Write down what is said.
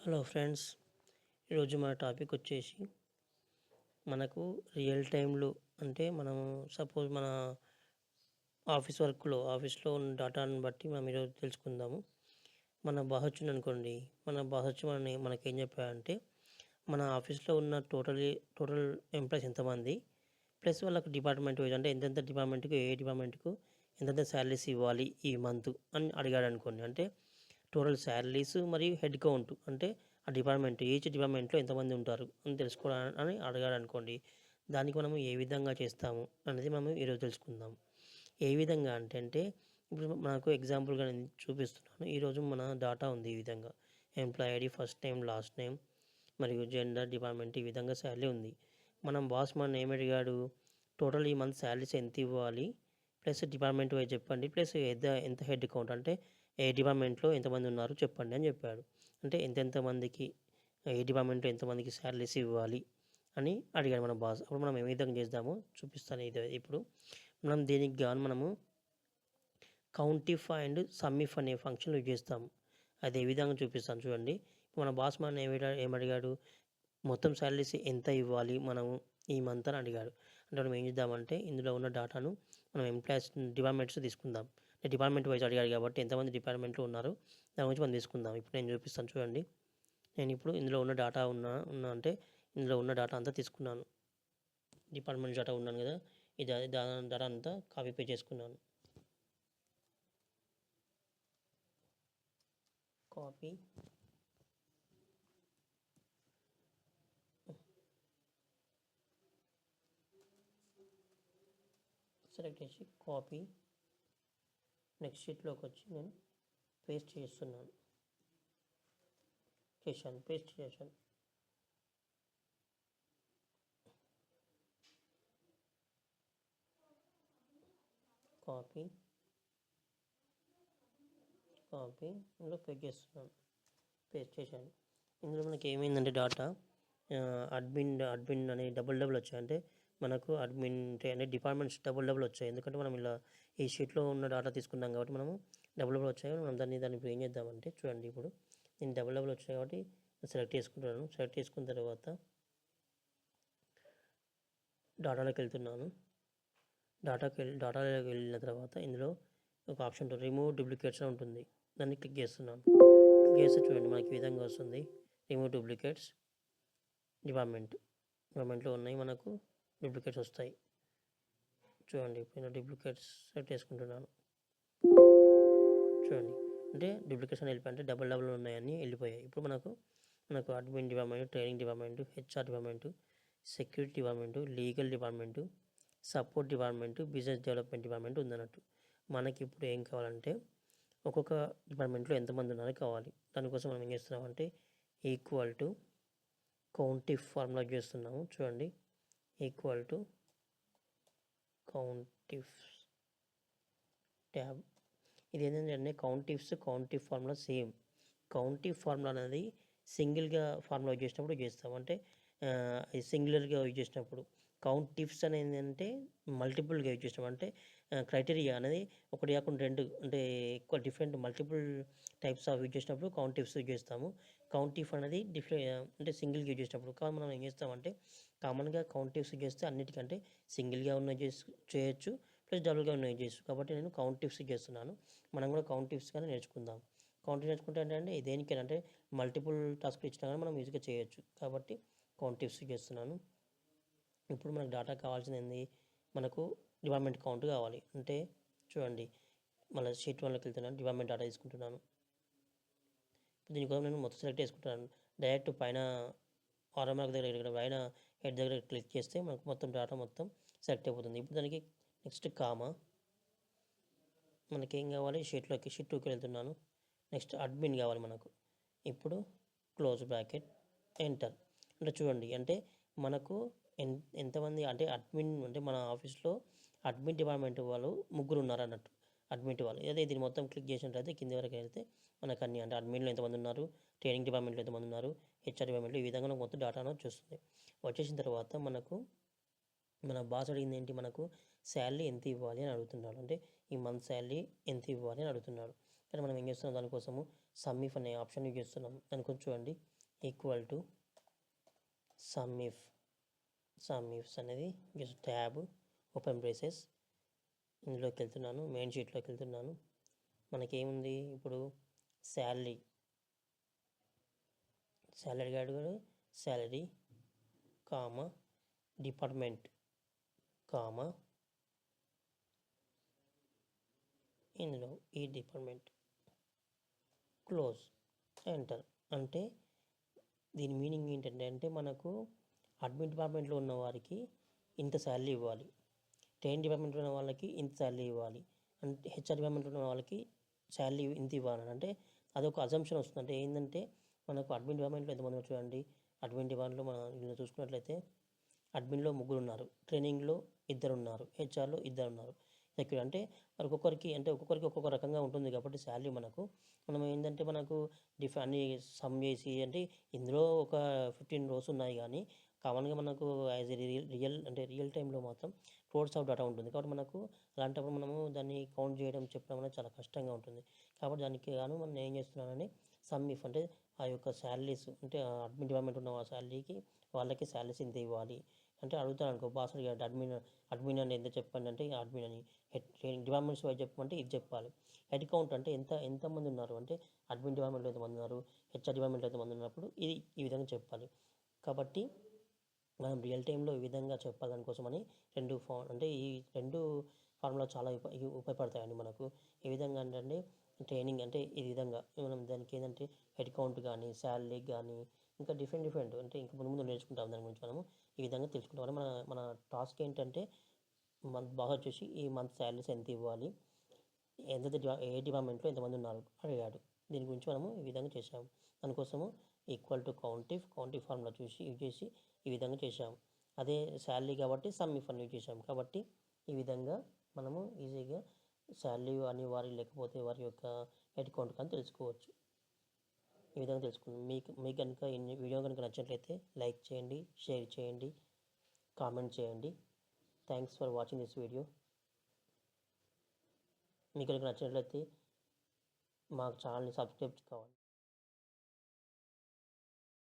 Hello friends, ఈరోజు మన topic వచ్చేసి మనకు రియల్ టైంలో అంటే మనము సపోజ్ మన ఆఫీస్లో ఉన్న డేటాను బట్టి మనం ఈరోజు తెలుసుకుందాము. మన బాస్ వచ్చింది అనుకోండి, మన బాస్ వచ్చి మనకేం చెప్పాడంటే మన ఆఫీస్లో ఉన్న టోటల్ ఎంప్లాయీస్ ఎంతమంది, ప్లస్ వాళ్ళకి డిపార్ట్మెంట్ వైజ్ అంటే ఎంతెంత డిపార్ట్మెంట్కు ఏ డిపార్ట్మెంట్కు ఎంతెంత శాలరీస్ ఇవ్వాలి ఈ మంత్ అని అడిగాడు అనుకోండి. అంటే టోటల్ శాలరీస్ మరియు హెడ్ కౌంట్ అంటే ఆ డిపార్ట్మెంట్ ఈచ్ డిపార్ట్మెంట్లో ఎంతమంది ఉంటారు అని తెలుసుకోవాలని అడిగాడు అనుకోండి. దానికి మనము ఏ విధంగా చేస్తాము అనేది మనం ఈరోజు తెలుసుకుందాం. ఏ విధంగా అంటే ఇప్పుడు మనకు ఎగ్జాంపుల్గా నేను చూపిస్తున్నాను. ఈరోజు మన డాటా ఉంది ఈ విధంగా employee ID, first name, last name మరియు జెండర్, డిపార్ట్మెంట్ ఈ విధంగా శాలరీ ఉంది. మనం బాస్ మన ఏమి అడిగాడు, టోటల్ ఈ మంత్ శాలరీస్ ఎంత ఇవ్వాలి ప్లస్ డిపార్ట్మెంట్ వైజ్ చెప్పండి, ప్లస్ ఎంత హెడ్ కౌంట్ అంటే ఏ డిపార్ట్మెంట్లో ఎంతమంది ఉన్నారు చెప్పండి అని చెప్పాడు. అంటే ఎంతమందికి ఏ డిపార్ట్మెంట్లో ఎంతమందికి శాలరీస్ ఇవ్వాలి అని అడిగాడు మన బాస్. అప్పుడు మనం ఏ విధంగా చేద్దామో చూపిస్తాను. ఇప్పుడు మనం దీనికి గాను మనము కౌంటిఫ్ అండ్ సమ్మిఫ్ అనే ఫంక్షన్ యూజ్ చేస్తాము. అది ఏ విధంగా చూపిస్తాను చూడండి. మన బాస్ మన ఏమడిగాడు, మొత్తం శాలరీస్ ఎంత ఇవ్వాలి మనము ఈ మంత్ అని అడిగాడు. అంటే మనం ఏం చేద్దామంటే ఇందులో ఉన్న డేటాను మనం ఎంప్లాయీస్ డిపార్ట్మెంట్స్ తీసుకుందాం. డిపార్ట్మెంట్ వైజ్ అడిగాడు కాబట్టి ఎంతమంది డిపార్ట్మెంట్లో ఉన్నారు దాని గురించి మనం తీసుకుందాం. ఇప్పుడు నేను చూపిస్తాను చూడండి. నేను ఇప్పుడు ఇందులో ఉన్న డేటా అంటే ఇందులో ఉన్న డేటా అంతా తీసుకున్నాను. డిపార్ట్మెంట్ డేటా ఉన్నాను కదా, ఈ డేటా అంతా కాపీ పేస్ట్ చేసుకున్నాను. కాపీ సెలెక్ట్ చేసి కాపీ నెక్స్ట్ షీట్లోకి వచ్చి నేను పేస్ట్ చేశాను. కాపీ ఇందులో పేస్ట్ చేశాను. ఇందులో మనకి ఏమైందంటే డేటా అడ్మిన్ అనే డబుల్ వచ్చాయి. అంటే మనకు అడ్మిన్ అనే డిపార్ట్మెంట్స్ డబుల్ వచ్చాయి. ఎందుకంటే మనం ఇలా ఈ షీట్లో ఉన్న డేటా తీసుకున్నాం కాబట్టి మనము డబుల్ వచ్చాయి. మనం దాన్ని ఇప్పుడు ఏం చేద్దామంటే చూడండి. ఇప్పుడు నేను డబుల్ వచ్చాయి కాబట్టి సెలెక్ట్ చేసుకుంటున్నాను. సెలెక్ట్ చేసుకున్న తర్వాత డేటాలోకి వెళ్తున్నాను. డేటాలోకి వెళ్ళిన తర్వాత ఇందులో ఒక ఆప్షన్ ఉంటుంది, రిమూవ్ డూప్లికేట్స్ అని ఉంటుంది. దాన్ని క్లిక్ చేస్తున్నాను. క్లిక్ చేస్తే చూడండి మనకి ఈ విధంగా వస్తుంది. రిమూవ్ డూప్లికేట్స్ డిపార్ట్మెంట్లో ఉన్నాయి, మనకు డూప్లికేట్స్ వస్తాయి. చూడండి ఇప్పుడు డూప్లికేట్స్ సెట్ చేసుకుంటున్నాను. చూడండి అంటే డూప్లికేట్స్ అని వెళ్ళిపోయి అంటే డబుల్ ఉన్నాయని వెళ్ళిపోయాయి. ఇప్పుడు మనకు admin department, training department, HR department, security department, legal department, support department, business development department ఉందన్నట్టు. మనకి ఇప్పుడు ఏం కావాలంటే ఒక్కొక్క డిపార్ట్మెంట్లో ఎంతమంది ఉన్నారో కావాలి. దానికోసం మనం ఏం చేస్తున్నామంటే ఈక్వల్ టు కౌంటిఫ్ ఫార్ములా చేస్తున్నాము. చూడండి, ఈక్వల్ టు కౌంటిఫ్ ట్యాబ్. ఇది ఏంటంటే కౌంటిఫ్ ఫార్ములా సేమ్. కౌంటిఫ్ ఫార్ములా అనేది సింగిల్గా ఫార్ములా యూజ్ చేసినప్పుడు చేస్తాం. అంటే సింగులర్గా యూజ్ చేసినప్పుడు. కౌంటిఫ్స్ అనేది ఏంటంటే మల్టిపుల్గా యూజ్ చేస్తాం. అంటే క్రైటీరియా అనేది ఒకటి కాకుండా రెండు అంటే ఎక్కువ different multiple types of use చేసినప్పుడు కౌంటిఫ్స్ యూజ్ చేస్తాము. కౌంటిఫ్ అనేది అంటే సింగిల్గా యూజ్ చేసినప్పుడు. కానీ మనం ఏం చేస్తామంటే కామన్గా కౌంటిఫ్స్ యూజ్ చేస్తే అన్నిటికంటే సింగిల్గా ఉన్న చేయొచ్చు, ప్లస్ డబుల్గా ఉన్న యూజ్ చేయొచ్చు. కాబట్టి నేను కౌంటిఫ్స్ యూజ్ చేస్తున్నాను. మనం కూడా కౌంటిఫ్స్ కానీ నేర్చుకుందాం. కౌంటిఫ్ నేర్చుకుంటే ఏంటంటే దేనికైనా అంటే మల్టిపుల్ టాస్క్లు ఇచ్చినా కానీ మనం ఈజీగా చేయొచ్చు. కాబట్టి కౌంటిఫ్స్ చేస్తున్నాను. ఇప్పుడు మనకు డేటా కావాల్సింది ఏంది, మనకు డిపార్ట్మెంట్ కౌంట్ కావాలి. అంటే చూడండి మళ్ళీ షీట్ 1లోకి వెళ్తున్నాను, డిపార్ట్మెంట్ డేటా తీసుకుంటున్నాను. దీనికోసం నేను మొత్తం సెలెక్ట్ చేసుకుంటున్నాను. డైరెక్ట్ పైన ఆర్ఎంఆర్ దగ్గర పైన హెడ్ దగ్గర క్లిక్ చేస్తే మనకు మొత్తం డేటా మొత్తం సెలెక్ట్ అయిపోతుంది. ఇప్పుడు దానికి నెక్స్ట్ కామా మనకేం కావాలి, షీట్ 2కి వెళ్తున్నాను. నెక్స్ట్ అడ్మిన్ కావాలి మనకు. ఇప్పుడు క్లోజ్ బ్రాకెట్, ఎంటర్. అంటే చూడండి అంటే మనకు ఎంతమంది అంటే అడ్మిన్ అంటే మన ఆఫీస్లో అడ్మిన్ డిపార్ట్మెంట్ వాళ్ళు 3 ఉన్నారు అన్నట్టు. అడ్మిట్ వాళ్ళు అదే దీన్ని మొత్తం క్లిక్ చేసినట్లయితే కింది వరకు వెళ్తే మనకు అన్ని అంటే అడ్మిన్లో ఎంతమంది ఉన్నారు, ట్రైనింగ్ డిపార్ట్మెంట్లో ఎంతమంది ఉన్నారు, హెచ్ఆర్ డిపార్ట్మెంట్లో ఈ విధంగా మొత్తం డేటా వచ్చేస్తుంది. వచ్చేసిన తర్వాత మన బాస్ అడిగింది ఏంటి, మనకు శాలరీ ఎంత ఇవ్వాలి అని అడుగుతున్నాడు. అంటే ఈ మంత్ శాలరీ ఎంత ఇవ్వాలి అని అడుగుతున్నాడు. కానీ మనం ఏం చేస్తున్నాం, దానికోసము సమ్మిఫ్ అనే ఆప్షన్ యూజ్ చేస్తున్నాం. దానికోసం చూడండి ఈక్వల్ టు సమ్ ఇఫ్స్ అనేది జస్ట్ ట్యాబ్ ఓపెన్ బ్రేసెస్ ఇందులోకి వెళ్తున్నాను, మెయిన్ షీట్లోకి వెళ్తున్నాను. మనకేముంది ఇప్పుడు శాలరీ అడిగాడు, శాలరీ కామా డిపార్ట్మెంట్ కామా ఇందులో ఈ డిపార్ట్మెంట్ క్లోజ్ ఎంటర్. అంటే దీని మీనింగ్ ఏంటంటే మనకు అడ్మిన్ డిపార్ట్మెంట్లో ఉన్న వారికి ఇంత శాలరీ ఇవ్వాలి, ట్రైనింగ్ డిపార్ట్మెంట్లో ఉన్న వాళ్ళకి ఇంత శాలరీ ఇవ్వాలి, అంటే హెచ్ఆర్ డిపార్ట్మెంట్లో ఉన్న వాళ్ళకి శాలరీ ఇంత ఇవ్వాలని అంటే అదొక అజంప్షన్ వస్తుంది. అంటే ఏంటంటే మనకు అడ్మిన్ డిపార్ట్మెంట్లో ఎంతమంది చూడండి, అడ్మిన్ డిపార్ట్మెంట్లో మనం చూసుకున్నట్లయితే అడ్మిన్లో 3 ఉన్నారు, ట్రైనింగ్లో 2 ఉన్నారు, హెచ్ఆర్లో 2 ఉన్నారు. సెక్యూర్ అంటే ఒక్కొక్కరికి ఒక్కొక్క రకంగా ఉంటుంది కాబట్టి శాలరీ మనం ఏంటంటే మనకు అన్ని సమ్ చేసి అంటే ఇందులో ఒక 15 రోస్ ఉన్నాయి కానీ కామన్గా మనకు యాజ్ ఏ రియల్ టైంలో మాత్రం క్రోర్స్ ఆఫ్ డేటా ఉంటుంది. కాబట్టి మనకు అలాంటప్పుడు మనము దాన్ని కౌంట్ చేయడం చెప్పడం అనేది చాలా కష్టంగా ఉంటుంది. కాబట్టి దానికి గాను మనం ఏం చేస్తున్నానని సమ్ ఇఫ్ అంటే ఆ యొక్క శాలరీస్ అంటే అడ్మిన్ డిపార్ట్మెంట్ ఉన్న శాలరీకి వాళ్ళకి శాలరీస్ ఇంత ఇవ్వాలి అంటే అడుగుతాను అనుకో, బాస్ అడిగాడు అడ్మిన్ అని ఎంత చెప్పండి అంటే అడ్మిన్ అని, డిపార్ట్మెంట్స్ వైజ్ చెప్పమంటే ఇది చెప్పాలి. హెడ్ కౌంట్ అంటే ఎంతమంది ఉన్నారు అంటే అడ్మిన్ డిపార్ట్మెంట్లో ఎంతమంది ఉన్నారు, హెచ్ఆర్ డిపార్ట్మెంట్లో ఎంతమంది ఉన్నప్పుడు ఈ విధంగా చెప్పాలి. కాబట్టి మనం రియల్ టైంలో ఈ విధంగా చెప్పాలి. దానికోసమని ఈ 2 ఫార్ములా చాలా ఉపయోగపడతాయండి మనకు. ఏ విధంగా అంటే ట్రైనింగ్ అంటే ఈ విధంగా మనం దానికి ఏంటంటే హెడ్ కౌంట్ కానీ శాలరీ కానీ ఇంకా డిఫరెంట్ అంటే ఇంకా ముందు నేర్చుకుంటాం. దాని గురించి మనము ఈ విధంగా తెలుసుకుంటాం. మన టాస్క్ ఏంటంటే మంత్ బాగా వచ్చేసి ఈ మంత్ శాలరీస్ ఎంత ఇవ్వాలి, ఏ డిపార్ట్మెంట్లో ఎంతమంది ఉన్నారు అడిగాడు. దీని గురించి మనము ఈ విధంగా చేసాము. దానికోసము equal to count if formula use చేసి ఈ విధంగా చేసాము. అదే శాలరీ కాబట్టి సమ్ ఇఫ్ అని యూజ్ చేసాము. కాబట్టి ఈ విధంగా మనము ఈజీగా శాలరీ అని లేకపోతే వారి యొక్క హెడ్ కౌంట్ కానీ తెలుసుకోవచ్చు. ఈ విధంగా తెలుసుకుందాం. మీకు కనుక ఈ వీడియో కనుక నచ్చినట్లయితే లైక్ చేయండి, షేర్ చేయండి, కామెంట్ చేయండి. Thanks for watching this video. మీకు కనుక నచ్చినట్లయితే మా ఛానల్ని సబ్స్క్రైబ్ కావాలి.